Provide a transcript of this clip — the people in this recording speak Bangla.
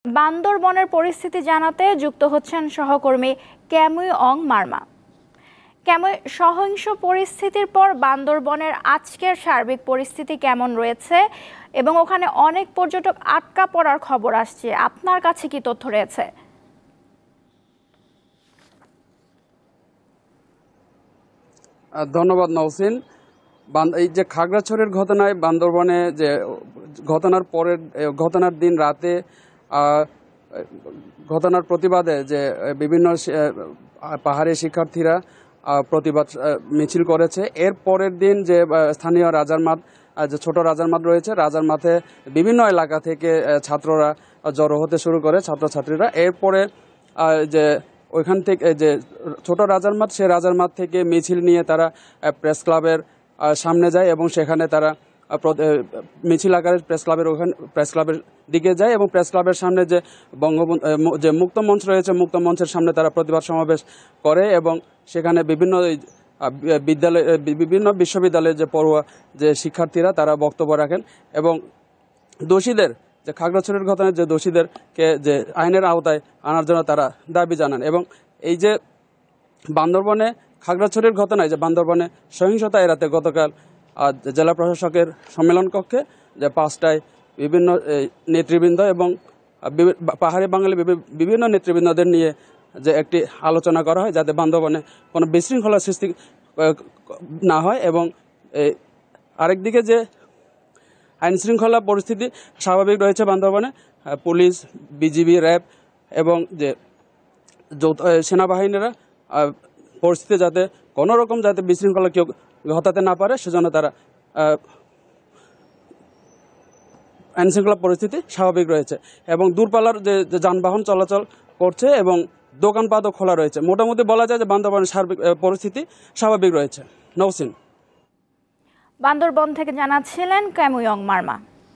বান্দরবনের পরিস্থিতি জানাতে যুক্ত হচ্ছেন সহকর্মী ক্যামুই অং মারমা। ক্যামুই, সহিংস পরিস্থিতির পর বান্দরবনের আজকের সার্বিক পরিস্থিতি কেমন রয়েছে এবং ওখানে অনেক পর্যটক আটকা পড়ার খবর আসছে, আপনার কাছে কি তথ্য রয়েছে? ধন্যবাদ নওসিন। এই যে খাগড়াছড়ির ঘটনায় বান্দরবনে যে ঘটনার দিন রাতে ঘটনার প্রতিবাদে যে বিভিন্ন পাহাড়ি শিক্ষার্থীরা প্রতিবাদ মিছিল করেছে, এর পরের দিন যে স্থানীয় রাজার মাঠ, যে ছোট রাজার মাঠ রয়েছে, রাজার মাঠে বিভিন্ন এলাকা থেকে ছাত্ররা জড়ো হতে শুরু করে, ছাত্রছাত্রীরা। এরপরে যে ওইখান থেকে যে ছোট রাজার মাঠ, সে রাজার মাঠ থেকে মিছিল নিয়ে তারা প্রেস ক্লাবের সামনে যায় এবং সেখানে তারা মিছিল আকারে প্রেস ক্লাবের দিকে যায় এবং প্রেস ক্লাবের সামনে যে যে মুক্ত মঞ্চ রয়েছে, মুক্ত মঞ্চের সামনে তারা প্রতিবাদ সমাবেশ করে এবং সেখানে বিভিন্ন বিশ্ববিদ্যালয়ের যে পড়ুয়া যে শিক্ষার্থীরা তারা বক্তব্য রাখেন এবং দোষীদের, যে খাগড়াছড়ির ঘটনায় যে দোষীদেরকে যে আইনের আওতায় আনার জন্য তারা দাবি জানান। এবং এই যে বান্দরবনে খাগড়াছড়ির ঘটনায় যে বান্দরবনে সহিংসতা এড়াতে গতকাল জেলা প্রশাসকের সম্মেলন কক্ষে যে 5টায় বিভিন্ন নেতৃবৃন্দ এবং পাহাড়ি বাঙালি বিভিন্ন নেতৃবৃন্দদের নিয়ে যে একটি আলোচনা করা হয়, যাতে বান্দরবনে কোনো বিশৃঙ্খলা সৃষ্টি না হয় এবং আরেকদিকে যে আইন শৃঙ্খলা পরিস্থিতি স্বাভাবিক রয়েছে বান্দরবনে। পুলিশ, বিজিবি, র্যাব এবং যে সেনাবাহিনীরা পরিস্থিতি যাতে কোনো রকম যাতে বিশৃঙ্খলা কেউ ঘটাতে না পারে, সেজন্য তারা আইন শৃঙ্খলা পরিস্থিতি স্বাভাবিক রয়েছে এবং দূরপাল্লার যে যানবাহন চলাচল করছে এবং দোকানপাটও খোলা রয়েছে। মোটামুটি বলা যায় যে বান্দরবনের সার্বিক পরিস্থিতি স্বাভাবিক রয়েছে। নওসিন, বান্দরবন থেকে জানাচ্ছিলেন ক্যামুই অং মারমা।